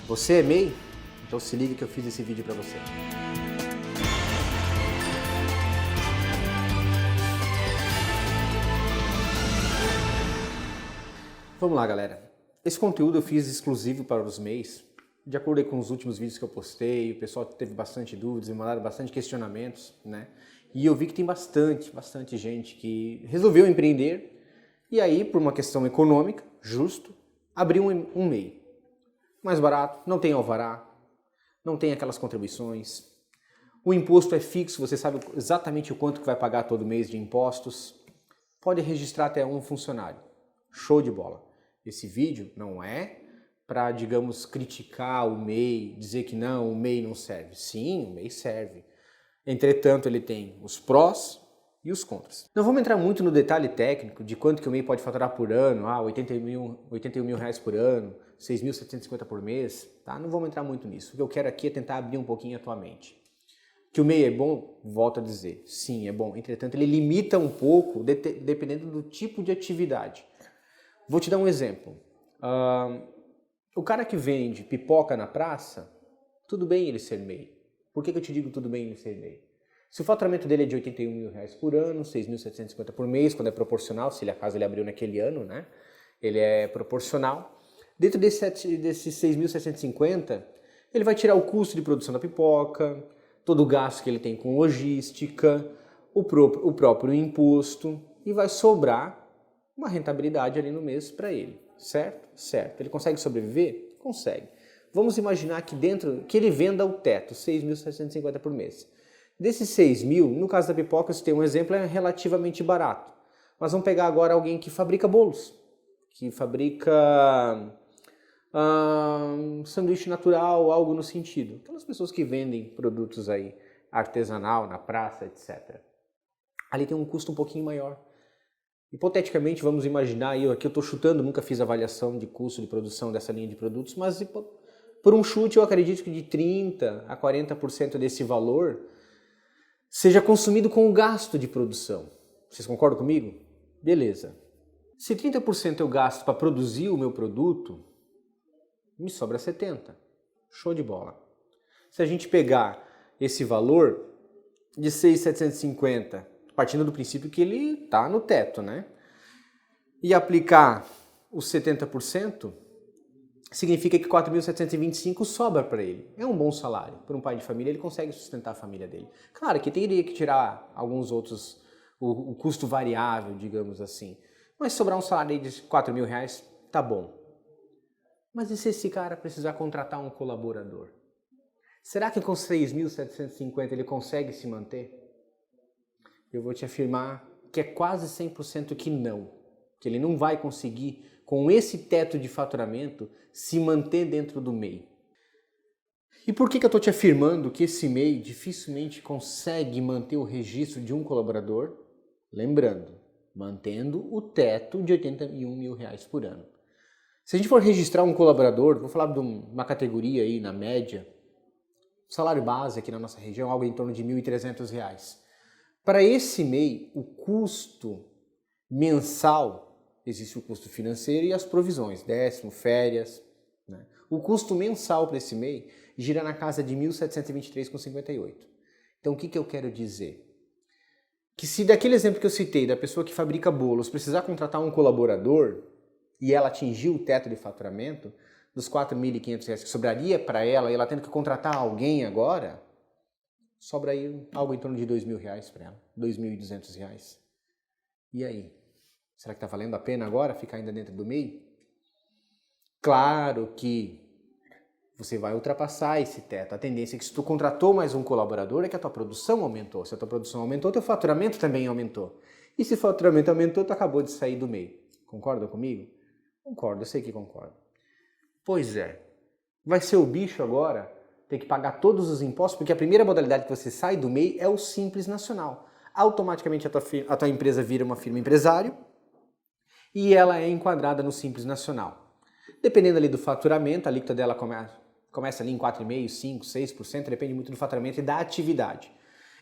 Você é MEI? Então se liga que eu fiz esse vídeo para você. Vamos lá, galera. Esse conteúdo eu fiz exclusivo para os MEIs. De acordo com os últimos vídeos que eu postei, o pessoal teve bastante dúvidas, me mandaram bastante questionamentos, né? E eu vi que tem bastante gente que resolveu empreender e aí, por uma questão econômica, justo, abriu um MEI. Mais barato, não tem alvará, não tem aquelas contribuições. O imposto é fixo, você sabe exatamente o quanto que vai pagar todo mês de impostos. Pode registrar até um funcionário. Show de bola. Esse vídeo não é para, digamos, criticar o MEI, dizer que não, o MEI não serve. Sim, o MEI serve. Entretanto, ele tem os prós e os contras. Não vamos entrar muito no detalhe técnico de quanto que o MEI pode faturar por ano, 81 mil reais por ano, 6.750 por mês, tá? Não vamos entrar muito nisso. O que eu quero aqui é tentar abrir um pouquinho a tua mente. Que o MEI é bom? Volto a dizer, sim, é bom. Entretanto, ele limita um pouco, dependendo do tipo de atividade. Vou te dar um exemplo. O cara que vende pipoca na praça, tudo bem ele ser MEI. Por que eu te digo tudo bem ele ser MEI? Se o faturamento dele é de 81 mil reais por ano, 6.750 por mês, quando é proporcional, se acaso ele abriu naquele ano, né? Ele é proporcional. Dentro desses 6.750, ele vai tirar o custo de produção da pipoca, todo o gasto que ele tem com logística, o próprio imposto, e vai sobrar uma rentabilidade ali no mês para ele, certo? Certo. Ele consegue sobreviver? Consegue. Vamos imaginar que que ele venda o teto, 6.750 por mês. Desses 6 mil, no caso da pipoca, você tem um exemplo, é relativamente barato. Mas vamos pegar agora alguém que fabrica bolos, que fabrica sanduíche natural, algo no sentido. Aquelas pessoas que vendem produtos aí, artesanal, na praça, etc. Ali tem um custo um pouquinho maior. Hipoteticamente, vamos imaginar, aqui eu estou chutando, nunca fiz avaliação de custo de produção dessa linha de produtos, mas por um chute eu acredito que de 30% a 40% desse valor seja consumido com o gasto de produção. Vocês concordam comigo? Beleza. Se 30% eu gasto para produzir o meu produto, me sobra 70%. Show de bola. Se a gente pegar esse valor de 6.750, partindo do princípio que ele está no teto, né? E aplicar os 70%, significa que 4.725 sobra para ele. É um bom salário. Para um pai de família, ele consegue sustentar a família dele. Claro que teria que tirar alguns outros, o custo variável, digamos assim. Mas sobrar um salário de 4 mil reais, tá bom. Mas e se esse cara precisar contratar um colaborador? Será que com 6.750 ele consegue se manter? Eu vou te afirmar que é quase 100% que não. Que ele não vai conseguir, com esse teto de faturamento, se manter dentro do MEI. E por que eu estou te afirmando que esse MEI dificilmente consegue manter o registro de um colaborador? Lembrando, mantendo o teto de 81 mil reais por ano. Se a gente for registrar um colaborador, vou falar de uma categoria aí na média, salário base aqui na nossa região, algo em torno de R$ 1.300. Para esse MEI, o custo mensal, existe o custo financeiro e as provisões, décimo, férias, né? O custo mensal para esse MEI gira na casa de R$ 1.723,58. Então o que eu quero dizer? Que se daquele exemplo que eu citei, da pessoa que fabrica bolos, precisar contratar um colaborador e ela atingir o teto de faturamento, dos R$ 4.500 que sobraria para ela e ela tendo que contratar alguém agora, sobra aí algo em torno de R$ 2.000 para ela, R$ 2.200. E aí? Será que está valendo a pena agora ficar ainda dentro do MEI? Claro que você vai ultrapassar esse teto. A tendência é que se tu contratou mais um colaborador é que a tua produção aumentou. Se a tua produção aumentou, teu faturamento também aumentou. E se o faturamento aumentou, tu acabou de sair do MEI. Concorda comigo? Concordo, eu sei que concordo. Pois é. Vai ser o bicho agora ter que pagar todos os impostos, porque a primeira modalidade que você sai do MEI é o Simples Nacional. Automaticamente a tua empresa vira uma firma empresário e ela é enquadrada no Simples Nacional. Dependendo ali do faturamento, a alíquota dela começa ali em 4,5%, 5%, 6%, depende muito do faturamento e da atividade.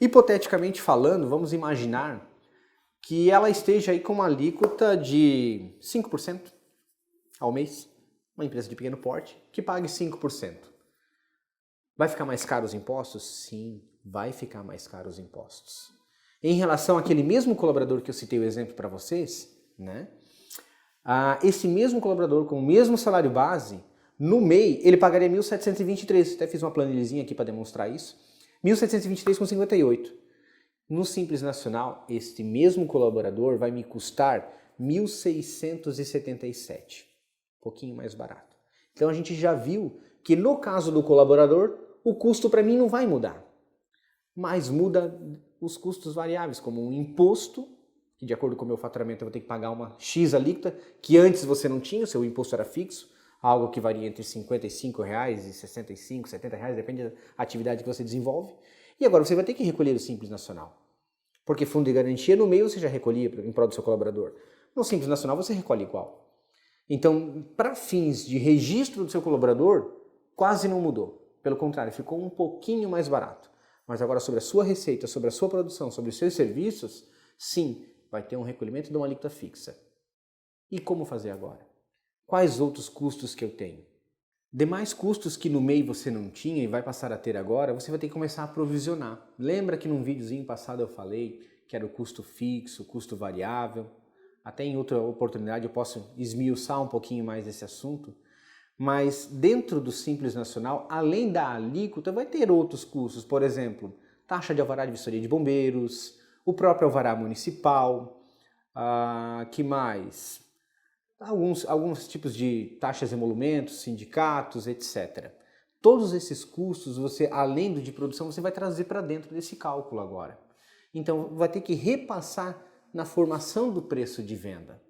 Hipoteticamente falando, vamos imaginar que ela esteja aí com uma alíquota de 5% ao mês. uma empresa de pequeno porte, que pague 5%. Vai ficar mais caro os impostos? Sim, vai ficar mais caro os impostos. Em relação àquele mesmo colaborador que eu citei o exemplo para vocês, né? Esse mesmo colaborador com o mesmo salário base, no MEI, ele pagaria 1.723. Até fiz uma planilhazinha aqui para demonstrar isso. 1.723,58. No Simples Nacional, este mesmo colaborador vai me custar 1.677. Um pouquinho mais barato. Então a gente já viu que no caso do colaborador, o custo para mim não vai mudar. Mas muda os custos variáveis, como um imposto, que de acordo com o meu faturamento eu vou ter que pagar uma X alíquota, que antes você não tinha, o seu imposto era fixo, algo que varia entre R$ 55 e R$ 65, R$ 70, depende da atividade que você desenvolve. E agora você vai ter que recolher o Simples Nacional. Porque fundo de garantia no meio você já recolhia em prol do seu colaborador. No Simples Nacional você recolhe igual. Então, para fins de registro do seu colaborador, quase não mudou. Pelo contrário, ficou um pouquinho mais barato. Mas agora sobre a sua receita, sobre a sua produção, sobre os seus serviços, sim, vai ter um recolhimento de uma alíquota fixa. E como fazer agora? Quais outros custos que eu tenho? Demais custos que no MEI você não tinha e vai passar a ter agora, você vai ter que começar a provisionar. Lembra que num videozinho passado eu falei que era o custo fixo, o custo variável? Até em outra oportunidade eu posso esmiuçar um pouquinho mais esse assunto. Mas dentro do Simples Nacional, além da alíquota, vai ter outros custos. Por exemplo, taxa de alvará de vistoria de bombeiros, o próprio alvará municipal, que mais? Alguns tipos de taxas e emolumentos, sindicatos, etc. Todos esses custos, você, além do de produção, você vai trazer para dentro desse cálculo agora. Então, vai ter que repassar na formação do preço de venda.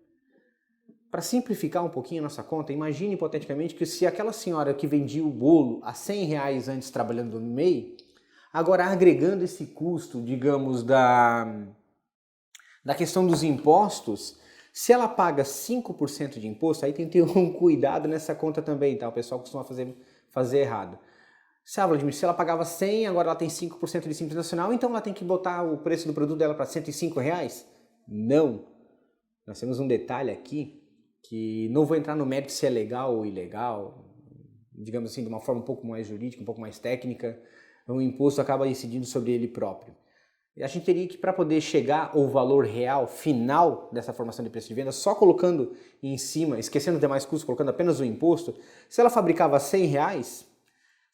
Para simplificar um pouquinho a nossa conta, imagine hipoteticamente que se aquela senhora que vendia o bolo a R$100 antes trabalhando no MEI, agora agregando esse custo, digamos, da questão dos impostos, se ela paga 5% de imposto, aí tem que ter um cuidado nessa conta também, tá? O pessoal costuma fazer errado. Se ela pagava 100, agora ela tem 5% de Simples Nacional, então ela tem que botar o preço do produto dela para R$105? Não. Nós temos um detalhe aqui, que não vou entrar no mérito se é legal ou ilegal, digamos assim, de uma forma um pouco mais jurídica, um pouco mais técnica, o imposto acaba decidindo sobre ele próprio. A gente teria que, para poder chegar ao valor real, final dessa formação de preço de venda, só colocando em cima, esquecendo os demais custos, colocando apenas o imposto, se ela fabricava R$100,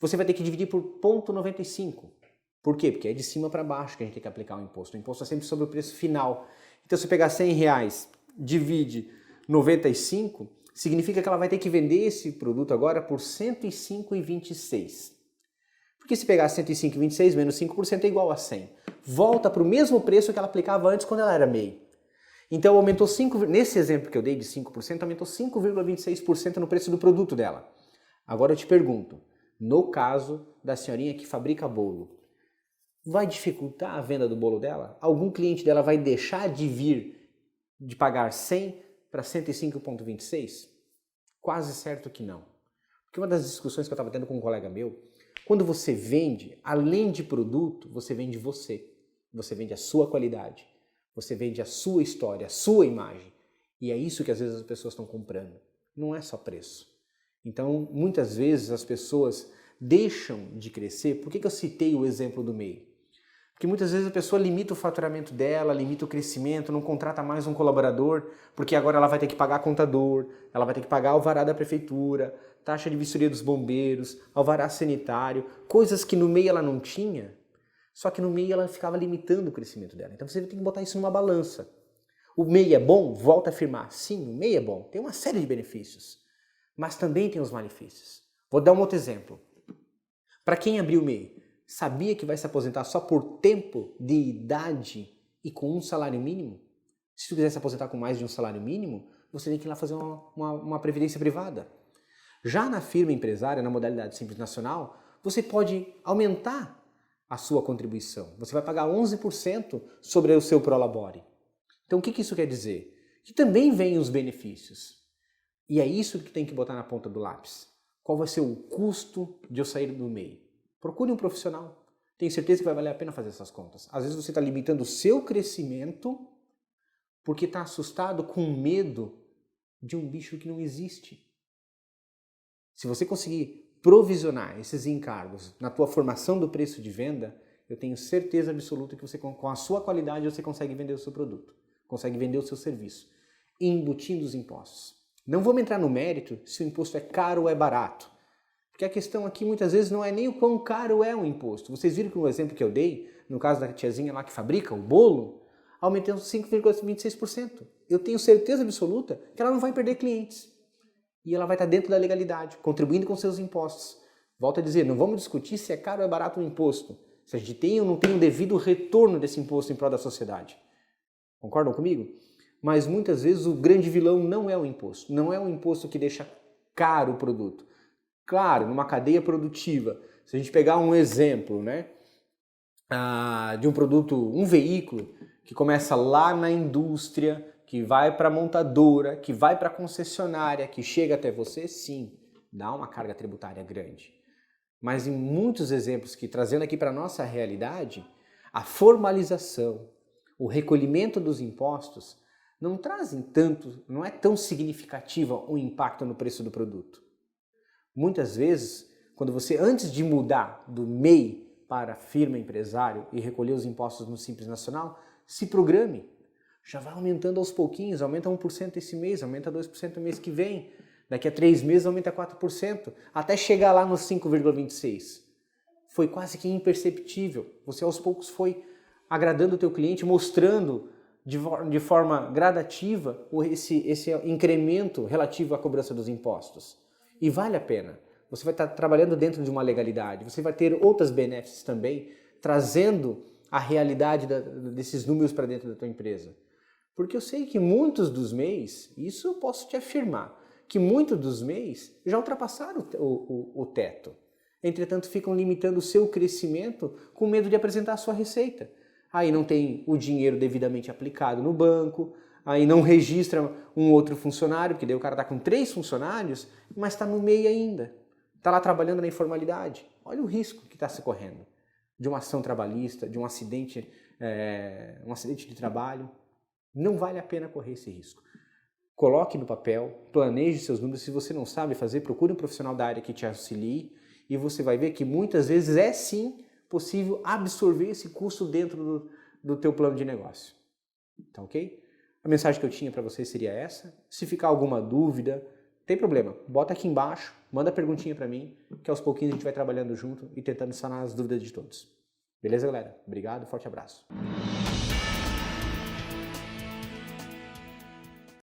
você vai ter que dividir por 0,95. Por quê? Porque é de cima para baixo que a gente tem que aplicar o imposto. O imposto é sempre sobre o preço final. Então, se pegar R$100, divide 95, significa que ela vai ter que vender esse produto agora por R$ 105,26. Porque se pegar 105,26 menos 5% é igual a 100. Volta para o mesmo preço que ela aplicava antes quando ela era MEI. Então aumentou nesse exemplo que eu dei de 5%, aumentou 5,26% no preço do produto dela. Agora eu te pergunto, no caso da senhorinha que fabrica bolo, vai dificultar a venda do bolo dela? Algum cliente dela vai deixar de pagar 100 para 105,26? Quase certo que não. Porque uma das discussões que eu estava tendo com um colega meu, quando você vende, além de produto, você vende você. Você vende a sua qualidade. Você vende a sua história, a sua imagem. E é isso que às vezes as pessoas estão comprando. Não é só preço. Então, muitas vezes as pessoas deixam de crescer. Por que eu citei o exemplo do MEI? Porque muitas vezes a pessoa limita o faturamento dela, limita o crescimento, não contrata mais um colaborador, porque agora ela vai ter que pagar contador, ela vai ter que pagar alvará da prefeitura, taxa de vistoria dos bombeiros, alvará sanitário, coisas que no MEI ela não tinha, só que no MEI ela ficava limitando o crescimento dela. Então você tem que botar isso numa balança. O MEI é bom? Volta a afirmar. Sim, o MEI é bom, tem uma série de benefícios, mas também tem os malefícios. Vou dar um outro exemplo. Para quem abriu o MEI, sabia que vai se aposentar só por tempo de idade e com um salário mínimo? Se tu quiser se aposentar com mais de um salário mínimo, você tem que ir lá fazer uma previdência privada. Já na firma empresária, na modalidade Simples Nacional, você pode aumentar a sua contribuição. Você vai pagar 11% sobre o seu prolabore. Então o que isso quer dizer? Que também vem os benefícios. E é isso que tem que botar na ponta do lápis. Qual vai ser o custo de eu sair do MEI? Procure um profissional. Tenho certeza que vai valer a pena fazer essas contas. Às vezes você está limitando o seu crescimento porque está assustado com medo de um bicho que não existe. Se você conseguir provisionar esses encargos na tua formação do preço de venda, eu tenho certeza absoluta que você, com a sua qualidade, você consegue vender o seu produto, consegue vender o seu serviço, embutindo os impostos. Não vamos entrar no mérito se o imposto é caro ou é barato, porque a questão aqui muitas vezes não é nem o quão caro é o imposto. Vocês viram que no exemplo que eu dei, no caso da tiazinha lá que fabrica o bolo, aumentando 5,26%. Eu tenho certeza absoluta que ela não vai perder clientes. E ela vai estar dentro da legalidade, contribuindo com seus impostos. Volto a dizer, não vamos discutir se é caro ou é barato o imposto. Se a gente tem ou não tem um devido retorno desse imposto em prol da sociedade. Concordam comigo? Mas muitas vezes o grande vilão não é o imposto. Não é o imposto que deixa caro o produto. Claro, numa cadeia produtiva, se a gente pegar um exemplo, né, de um produto, um veículo que começa lá na indústria, que vai para a montadora, que vai para a concessionária, que chega até você, sim, dá uma carga tributária grande. Mas em muitos exemplos que, trazendo aqui para a nossa realidade, a formalização, o recolhimento dos impostos não trazem tanto, não é tão significativa o impacto no preço do produto. Muitas vezes, quando você, antes de mudar do MEI para firma empresário e recolher os impostos no Simples Nacional, se programe. Já vai aumentando aos pouquinhos, aumenta 1% esse mês, aumenta 2% no mês que vem. Daqui a 3 meses aumenta 4%, até chegar lá nos 5,26%. Foi quase que imperceptível. Você aos poucos foi agradando o teu cliente, mostrando de forma gradativa esse incremento relativo à cobrança dos impostos. E vale a pena. Você vai estar trabalhando dentro de uma legalidade, você vai ter outros benefícios também, trazendo a realidade desses números para dentro da tua empresa. Porque eu sei que muitos dos MEIs, isso eu posso te afirmar, que muitos dos MEIs já ultrapassaram o teto. Entretanto, ficam limitando o seu crescimento com medo de apresentar a sua receita. Aí não tem o dinheiro devidamente aplicado no banco, aí não registra um outro funcionário, porque daí o cara está com 3 funcionários, mas está no MEI ainda. Está lá trabalhando na informalidade. Olha o risco que está se correndo de uma ação trabalhista, de um acidente de trabalho. Não vale a pena correr esse risco. Coloque no papel, planeje seus números. Se você não sabe fazer, procure um profissional da área que te auxilie e você vai ver que muitas vezes é sim possível absorver esse custo dentro do teu plano de negócio. Tá ok? A mensagem que eu tinha para vocês seria essa. Se ficar alguma dúvida, tem problema, bota aqui embaixo, manda perguntinha para mim, que aos pouquinhos a gente vai trabalhando junto e tentando sanar as dúvidas de todos. Beleza, galera? Obrigado, forte abraço.